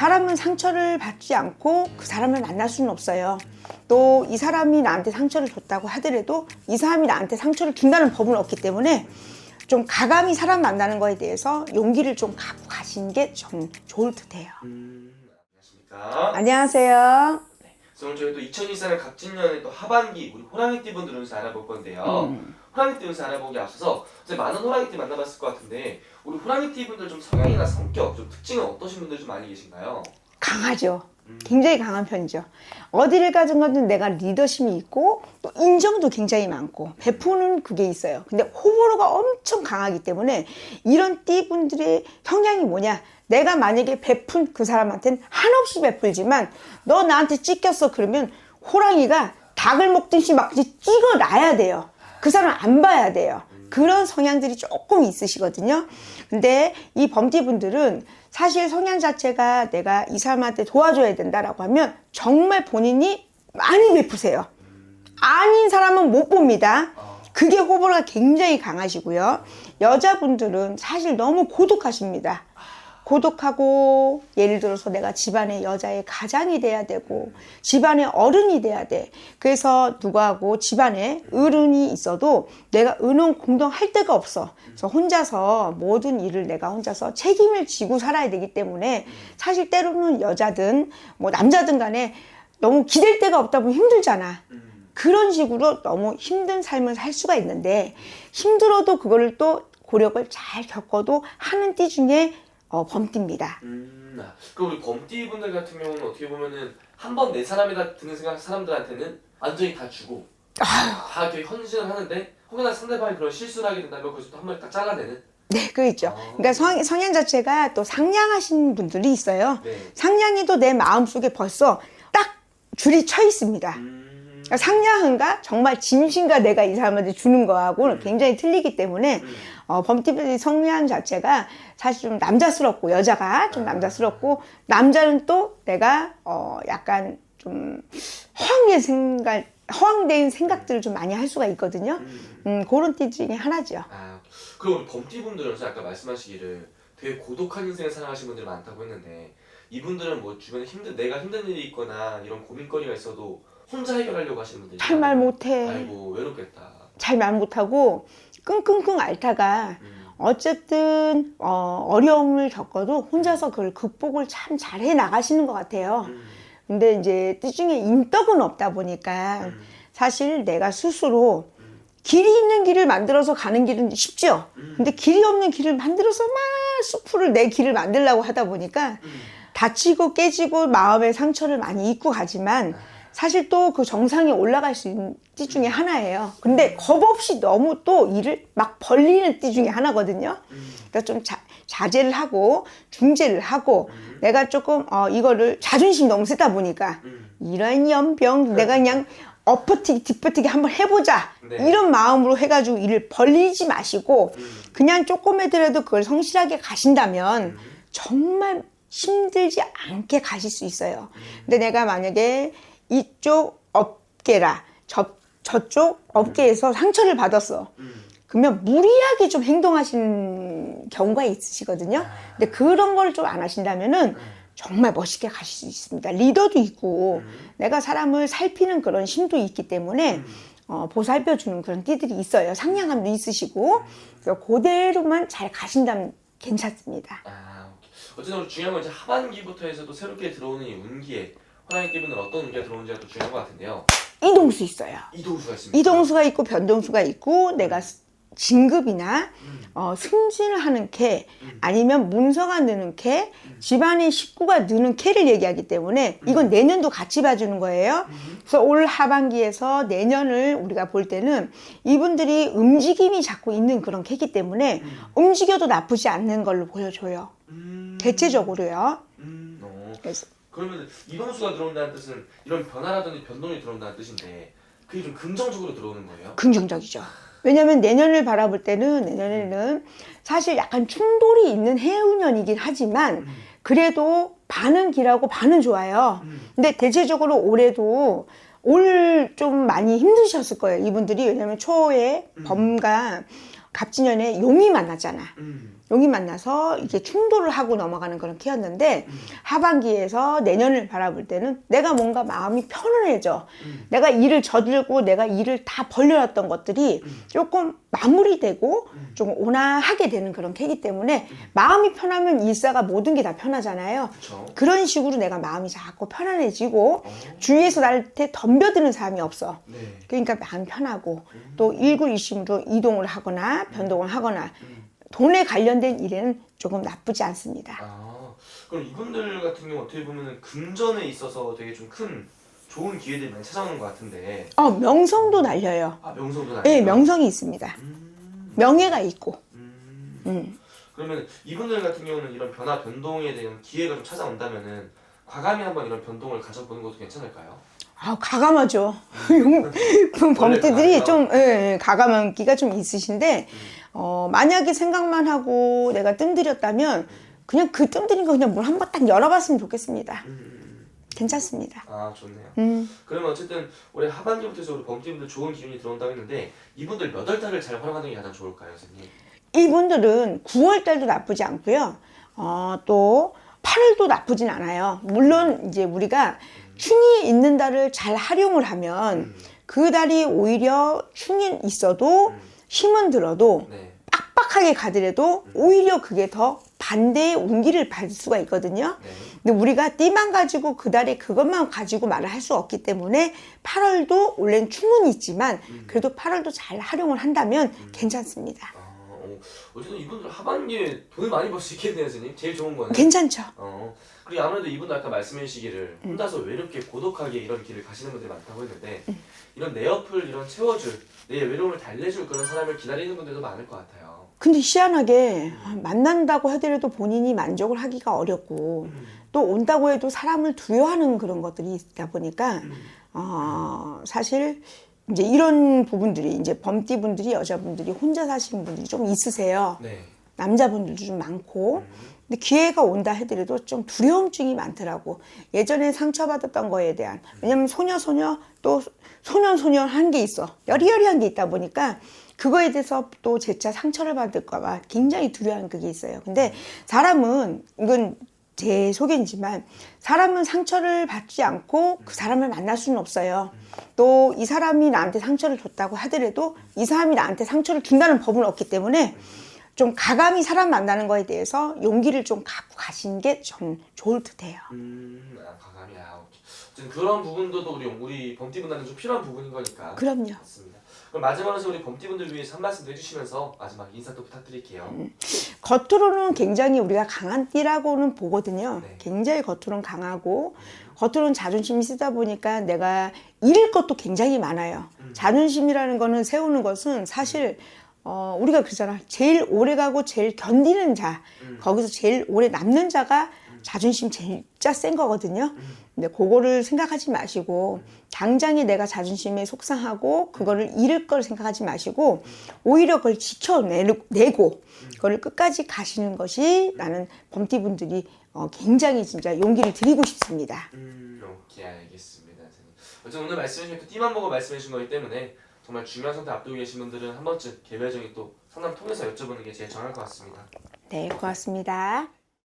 사람은 상처를 받지 않고 그 사람을 만날 수는 없어요. 또 이 사람이 나한테 상처를 줬다고 하더라도 이 사람이 나한테 상처를 준다는 법은 없기 때문에 좀 가감히 사람 만나는 거에 대해서 용기를 좀 갖고 가시는 게 좀 좋을 듯해요. 안녕하십니까? 안녕하세요. 그래서 오늘 저희 또 2024년 갑진년의 또 하반기 우리 호랑이띠 분들 운세 알아볼 건데요. 호랑이띠 운세 알아보기 앞서서 이제 많은 호랑이띠 만나봤을 것 같은데 우리 호랑이띠 분들 좀 성향이나 성격, 좀 특징은 어떠신 분들 좀 많이 계신가요? 강하죠. 굉장히 강한 편이죠. 어디를 가든 가든 내가 리더십이 있고 또 인정도 굉장히 많고 베푸는 그게 있어요. 근데 호불호가 엄청 강하기 때문에 이런 띠분들의 성향이 뭐냐, 내가 만약에 베푼 그 사람한테는 한없이 베풀지만 너 나한테 찢겼어 그러면 호랑이가 닭을 먹듯이 막 찍어놔야 돼요. 그 사람 안 봐야 돼요. 그런 성향들이 조금 있으시거든요. 근데 이 범띠분들은 사실 성향 자체가 내가 이 사람한테 도와줘야 된다라고 하면 정말 본인이 많이 베푸세요. 아닌 사람은 못 봅니다. 그게 호불호가 굉장히 강하시고요. 여자분들은 사실 너무 고독하십니다. 고독하고, 예를 들어서 내가 집안의 여자의 가장이 돼야 되고 집안의 어른이 돼야 돼. 그래서 누구하고 집안에 어른이 있어도 내가 의논 공동할 데가 없어. 그래서 혼자서 모든 일을 내가 혼자서 책임을 지고 살아야 되기 때문에 사실 때로는 여자든 뭐 남자든 간에 너무 기댈 데가 없다 보면 힘들잖아. 그런 식으로 너무 힘든 삶을 살 수가 있는데, 힘들어도 그거를 또 고력을 잘 겪어도 하는 띠 중에 범띠입니다. 그럼 우리 범띠 분들 같은 경우는 어떻게 보면은 한 번 내 사람이다 드는 생각 사람들한테는 완전히 다 주고 다 이렇게 헌신을 하는데 혹여나 상대방이 그런 실수를 하게 된다면 거기서 또 한 번에 딱 잘라내는. 네, 그렇죠. 그러니까 성향 자체가 또 상냥하신 분들이 있어요. 네. 상냥해도 내 마음속에 벌써 딱 줄이 쳐 있습니다. 그러니까 상냥한가 정말 진심과 내가 이 사람한테 주는 거하고는 굉장히 틀리기 때문에 범띠의 성향 자체가 사실 좀 남자스럽고, 여자가 좀 남자스럽고, 남자는 또 내가 약간 좀 허황된 생각들을 좀 많이 할 수가 있거든요. 그런 띠 중에 하나죠. 그럼 우리 범띠 분들은 아까 말씀하시기를 되게 고독한 인생을 살아가신 분들이 많다고 했는데, 이분들은 뭐 주변에 내가 힘든 일이 있거나 이런 고민거리가 있어도 혼자 해결하려고 하시는 분들이 잘 말 못해. 아이고 외롭겠다. 잘 말 못하고 끙끙끙 앓다가 어쨌든 어려움을 겪어도 혼자서 그걸 극복을 참 잘해 나가시는 것 같아요. 근데 이제 띠 중에 인덕은 없다 보니까 사실 내가 스스로 길이 있는 길을 만들어서 가는 길은 쉽죠. 근데 길이 없는 길을 만들어서 막 숲을 내 길을 만들려고 하다 보니까 다치고 깨지고 마음의 상처를 많이 입고 가지만 사실 또 그 정상에 올라갈 수 있는 띠 중에 하나예요. 근데 겁 없이 너무 또 일을 막 벌리는 띠 중에 하나거든요. 그러니까 좀 자제를 하고 중재를 하고 내가 조금 이거를 자존심이 너무 세다 보니까 이런 연병 내가 그냥 엎어튀기 뒷버티기 한번 해보자. 네. 이런 마음으로 해가지고 일을 벌리지 마시고 그냥 조금 해더라도 그걸 성실하게 가신다면 정말 힘들지 않게 가실 수 있어요. 근데 내가 만약에 이쪽 업계라 저쪽 업계에서 상처를 받았어. 그러면 무리하게 좀 행동하시는 경우가 있으시거든요. 근데 그런 걸 좀 안 하신다면은 정말 멋있게 가실 수 있습니다. 리더도 있고 내가 사람을 살피는 그런 힘도 있기 때문에 보살펴주는 그런 띠들이 있어요. 상냥함도 있으시고 그대로만 잘 가신다면 괜찮습니다. 어쨌든 우리 중요한 건 이제 하반기부터 해서 또 새롭게 들어오는 이 운기에 호랑이띠 분들은 어떤 운기가 들어오는지가 또 중요한 것 같은데요. 이동수 있어요. 이동수가 있습니다. 이동수가 있고 변동수가 있고 내가 진급이나 승진을 하는 캐 아니면 문서가 느는 캐 집안의 식구가 느는 캐를 얘기하기 때문에 이건 내년도 같이 봐주는 거예요. 그래서 올 하반기에서 내년을 우리가 볼 때는 이분들이 움직임이 자꾸 있는 그런 캐이기 때문에 움직여도 나쁘지 않는 걸로 보여줘요. 대체적으로요. 그래서 그러면 이동수가 들어온다는 뜻은 이런 변화라든지 변동이 들어온다는 뜻인데 그게 좀 긍정적으로 들어오는 거예요? 긍정적이죠. 왜냐면 내년을 바라볼 때는 내년에는 사실 약간 충돌이 있는 해운년이긴 하지만 그래도 반은 길하고 반은 좋아요. 근데 대체적으로 올해도 올 좀 많이 힘드셨을 거예요. 이분들이. 왜냐면 초에 범과 갑진년에 용이 만났잖아. 용기 만나서 이게 충돌을 하고 넘어가는 그런 키였는데 하반기에서 내년을 바라볼 때는 내가 뭔가 마음이 편안해져. 내가 일을 저질고 내가 일을 다 벌려놨던 것들이 조금 마무리되고 좀 온화하게 되는 그런 캐기 때문에 마음이 편하면 일사가 모든 게 다 편하잖아요. 그쵸. 그런 식으로 내가 마음이 자꾸 편안해지고 주위에서 나한테 덤벼드는 사람이 없어. 네. 그러니까 마음 편하고 또 일구일심으로 이동을 하거나 변동을 하거나 돈에 관련된 일에는 조금 나쁘지 않습니다. 아, 그럼 이분들 같은 경우 어떻게 보면은 금전에 있어서 되게 좀 큰 좋은 기회들이 많이 찾아오는 것 같은데. 명성도 날려요. 아, 명성도 나요? 네, 명성이 있습니다. 명예가 있고. 그러면 이분들 같은 경우는 이런 변화 변동에 대한 기회가 좀 찾아온다면은 과감히 한번 이런 변동을 가져보는 것도 괜찮을까요? 가감하죠. 그 범띠들이 좀 가감한 기가 좀 있으신데 만약에 생각만 하고 내가 뜸들였다면 그냥 그 뜸들인 거 그냥 물 한 번 딱 열어봤으면 좋겠습니다. 괜찮습니다. 아, 좋네요. 그러면 어쨌든 올해 하반기부터 해서 우리 범띠분들 좋은 기운이 들어온다고 했는데 이분들 몇 월 달을 잘 활용하는 게 가장 좋을까요, 선생님? 이분들은 9월 달도 나쁘지 않고요. 또 8월도 나쁘진 않아요. 물론 이제 우리가 충이 있는 달을 잘 활용을 하면 그 달이 오히려 충이 있어도 힘은 들어도 네. 빡빡하게 가더라도 오히려 그게 더 반대의 운기를 받을 수가 있거든요. 네. 근데 우리가 띠만 가지고 그 달에 그것만 가지고 말을 할 수 없기 때문에 8월도 원래는 충은 있지만 그래도 8월도 잘 활용을 한다면 괜찮습니다. 어쨌든 이분들 하반기에 돈을 많이 벌 수 있겠네요, 선생님. 제일 좋은 거는. 괜찮죠. 그리고 아무래도 이분들 아까 말씀해 주시기를 혼자서 외롭게 고독하게 이런 길을 가시는 분들이 많다고 했는데 이런 내 옆을 이런 채워줄 내 외로움을 달래줄 그런 사람을 기다리는 분들도 많을 것 같아요. 근데 희한하게 만난다고 하더라도 본인이 만족을 하기가 어렵고 또 온다고 해도 사람을 두려워하는 그런 것들이 있다 보니까 사실 이제 이런 부분들이 이제 범띠분들이 여자분들이 혼자 사시는 분들이 좀 있으세요. 네. 남자분들도 좀 많고 근데 기회가 온다 해더라도 좀 두려움증이 많더라고. 예전에 상처받았던 거에 대한 왜냐면 소녀 또 소년 한 게 있어. 여리여리한 게 있다 보니까 그거에 대해서 또 재차 상처를 받을까 봐 굉장히 두려워하는 그게 있어요. 근데 사람은 이건 제 소견이지만 사람은 상처를 받지 않고 그 사람을 만날 수는 없어요. 또 이 사람이 나한테 상처를 줬다고 하더라도 이 사람이 나한테 상처를 준다는 법은 없기 때문에 좀 가감히 사람 만나는 거에 대해서 용기를 좀 갖고 가시는 게 좀 좋을 듯해요. 가감이 어쨌든 그런 부분도 또 우리 범띠분들은 좀 필요한 부분인 거니까. 그럼요. 맞습니다. 그럼 마지막으로 우리 범띠분들 위해서 한 말씀 해주시면서 마지막 인사 또 부탁드릴게요. 겉으로는 굉장히 우리가 강한 띠라고는 보거든요. 네. 굉장히 겉으로는 강하고 겉으로는 자존심이 세다 보니까 내가 잃을 것도 굉장히 많아요. 자존심이라는 거는 세우는 것은 사실 우리가 그러잖아. 제일 오래 가고 제일 견디는 자 거기서 제일 오래 남는 자가 자존심 진짜 센 거거든요. 근데 그거를 생각하지 마시고 당장에 내가 자존심에 속상하고 그거를 잃을 걸 생각하지 마시고 오히려 그걸 지켜내고 그거를 끝까지 가시는 것이 나는 범띠분들이 굉장히 진짜 용기를 드리고 싶습니다. 오케이, 알겠습니다, 선생님. 어쨌든 오늘 말씀해 주신 띠만 보고 말씀해 주신 거기 때문에 정말 중요한 선택 앞두고 계신 분들은 한 번쯤 개별적인 또 상담 통해서 여쭤보는 게 제일 정할 것 같습니다. 네, 고맙습니다.